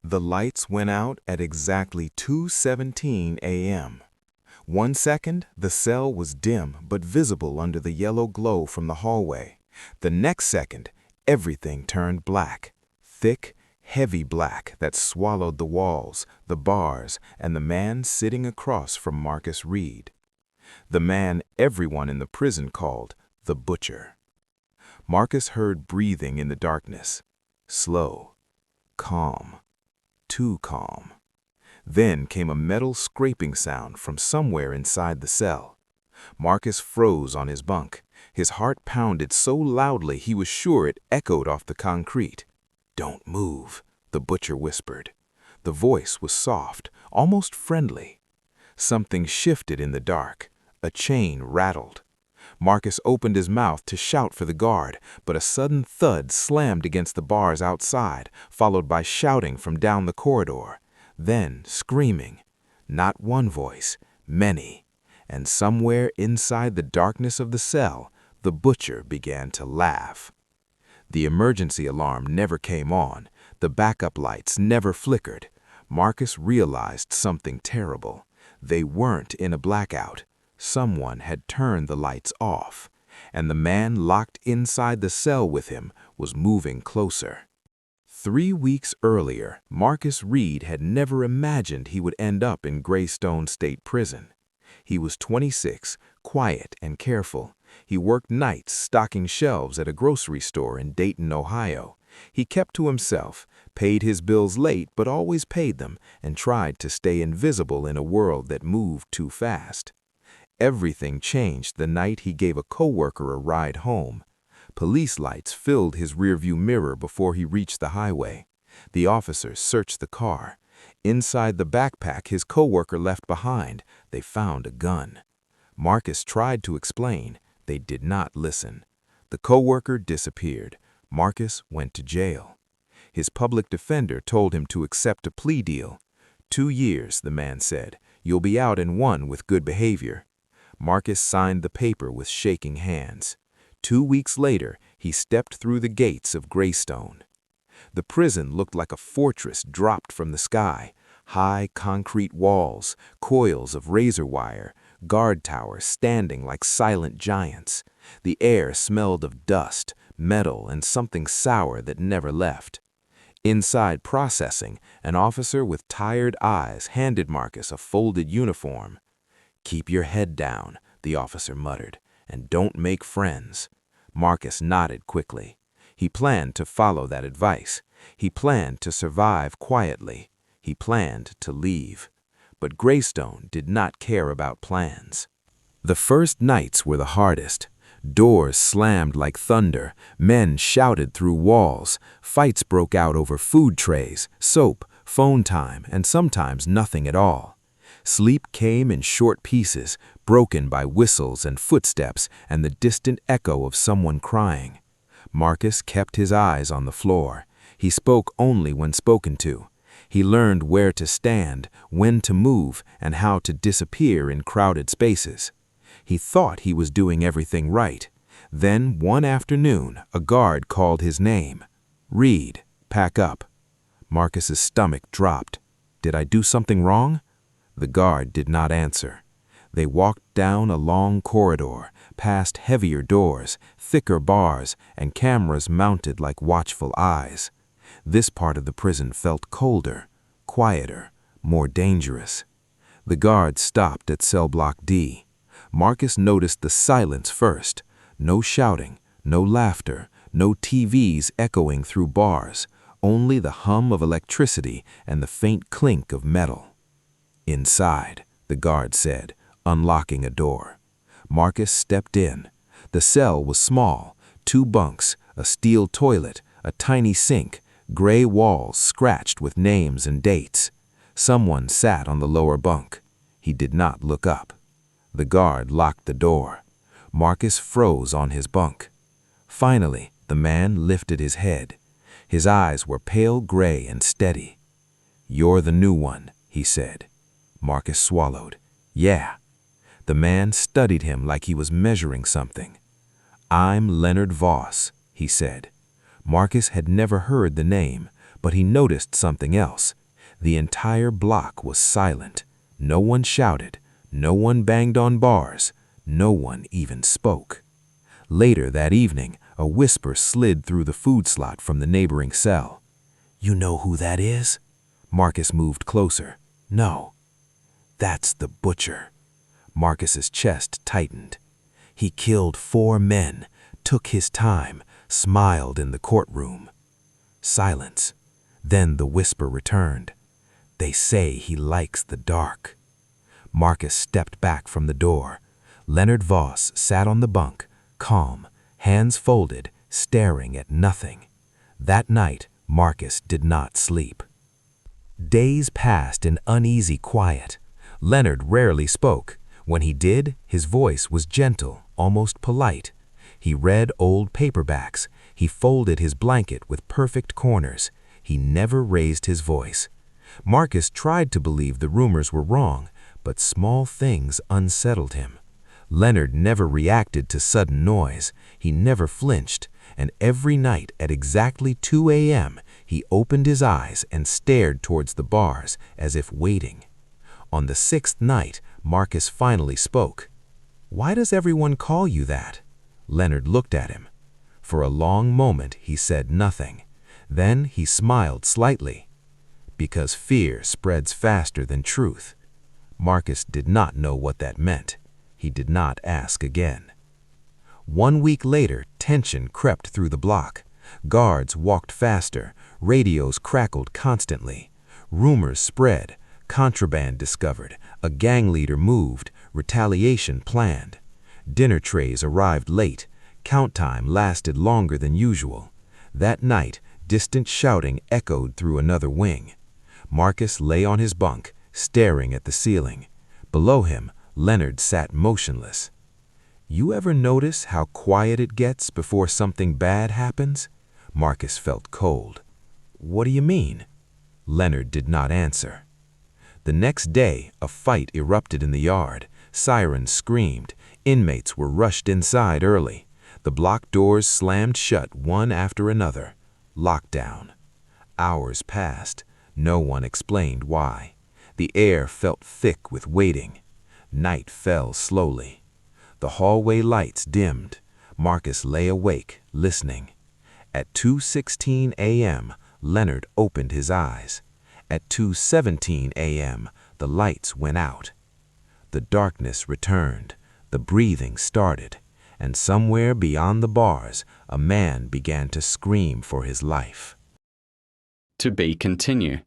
The lights went out at exactly 2:17 a.m. 1 second, the cell was dim but visible under the yellow glow from the hallway. The next second, everything turned black. Thick, heavy black that swallowed the walls, the bars, and the man sitting across from Marcus Reed. The man everyone in the prison called the Butcher. Marcus heard breathing in the darkness. Slow, calm, too calm. Then came a metal scraping sound from somewhere inside the cell. Marcus froze on his bunk. His heart pounded so loudly he was sure it echoed off the concrete. "Don't move," the Butcher whispered. The voice was soft, almost friendly. Something shifted in the dark. A chain rattled. Marcus opened his mouth to shout for the guard, but a sudden thud slammed against the bars outside, followed by shouting from down the corridor. Then screaming. Not one voice, many. And somewhere inside the darkness of the cell, the Butcher began to laugh. The emergency alarm never came on. The backup lights never flickered. Marcus realized something terrible. They weren't in a blackout. Someone had turned the lights off, and the man locked inside the cell with him was moving closer. 3 weeks earlier, Marcus Reed had never imagined he would end up in Greystone State Prison. He was 26, quiet and careful. He worked nights stocking shelves at a grocery store in Dayton, Ohio. He kept to himself, paid his bills late but always paid them, and tried to stay invisible in a world that moved too fast. Everything changed the night he gave a coworker a ride home. Police lights filled his rearview mirror before he reached the highway. The officers searched the car. Inside the backpack his coworker left behind, they found a gun. Marcus tried to explain. They did not listen. The coworker disappeared. Marcus went to jail. His public defender told him to accept a plea deal. 2 years, the man said. You'll be out in 1 with good behavior. Marcus signed the paper with shaking hands. 2 weeks later, he stepped through the gates of Greystone. The prison looked like a fortress dropped from the sky. High concrete walls, coils of razor wire, guard towers standing like silent giants. The air smelled of dust, metal, and something sour that never left. Inside processing, an officer with tired eyes handed Marcus a folded uniform. "Keep your head down," the officer muttered, "and don't make friends." Marcus nodded quickly. He planned to follow that advice. He planned to survive quietly. He planned to leave. But Greystone did not care about plans. The first nights were the hardest. Doors slammed like thunder. Men shouted through walls. Fights broke out over food trays, soap, phone time, and sometimes nothing at all. Sleep came in short pieces, broken by whistles and footsteps and the distant echo of someone crying. Marcus kept his eyes on the floor. He spoke only when spoken to. He learned where to stand, when to move, and how to disappear in crowded spaces. He thought he was doing everything right. Then, one afternoon, a guard called his name. "Reed, pack up." Marcus's stomach dropped. Did I do something wrong? The guard did not answer. They walked down a long corridor, past heavier doors, thicker bars, and cameras mounted like watchful eyes. This part of the prison felt colder, quieter, more dangerous. The guard stopped at cellblock D. Marcus noticed the silence first. No shouting, no laughter, no TVs echoing through bars, only the hum of electricity and the faint clink of metal. "Inside," the guard said, unlocking a door. Marcus stepped in. The cell was small, 2 bunks, a steel toilet, a tiny sink, gray walls scratched with names and dates. Someone sat on the lower bunk. He did not look up. The guard locked the door. Marcus froze on his bunk. Finally, the man lifted his head. His eyes were pale gray and steady. "You're the new one," he said. Marcus swallowed. "Yeah." The man studied him like he was measuring something. "I'm Leonard Voss," he said. Marcus had never heard the name, But he noticed something else. The entire block was silent. No one shouted. No one banged on bars. No one even spoke. Later that evening, a whisper slid through the food slot from the neighboring cell. "You know who that is?" Marcus moved closer. "No." "That's the butcher." Marcus's chest tightened. He killed 4 men, took his time, smiled in the courtroom. Silence. Then the whisper returned. "They say he likes the dark." Marcus stepped back from the door. Leonard Voss sat on the bunk, calm, hands folded, staring at nothing. That night, Marcus did not sleep. Days passed in uneasy quiet. Leonard rarely spoke. When he did, his voice was gentle, almost polite. He read old paperbacks. He folded his blanket with perfect corners. He never raised his voice. Marcus tried to believe the rumors were wrong, but small things unsettled him. Leonard never reacted to sudden noise. He never flinched, and every night at exactly 2 a.m., he opened his eyes and stared towards the bars as if waiting. On the 6th night, Marcus finally spoke. "Why does everyone call you that?" Leonard looked at him. For a long moment, he said nothing. Then he smiled slightly. "Because fear spreads faster than truth." Marcus did not know what that meant. He did not ask again. 1 week later, tension crept through the block. Guards walked faster. Radios crackled constantly. Rumors spread. Contraband discovered. A gang leader moved. Retaliation planned. Dinner trays arrived late. Count time lasted longer than usual. That night, distant shouting echoed through another wing. Marcus lay on his bunk, staring at the ceiling. Below him, Leonard sat motionless. "You ever notice how quiet it gets before something bad happens?" Marcus felt cold. "What do you mean?" Leonard did not answer. The next day, a fight erupted in the yard. Sirens screamed. Inmates were rushed inside early. The block doors slammed shut one after another. Lockdown. Hours passed. No one explained why. The air felt thick with waiting. Night fell slowly. The hallway lights dimmed. Marcus lay awake, listening. At 2:16 a.m., Leonard opened his eyes. At 2:17 a.m., the lights went out. The darkness returned. The breathing started. And somewhere beyond the bars, a man began to scream for his life. To be continued.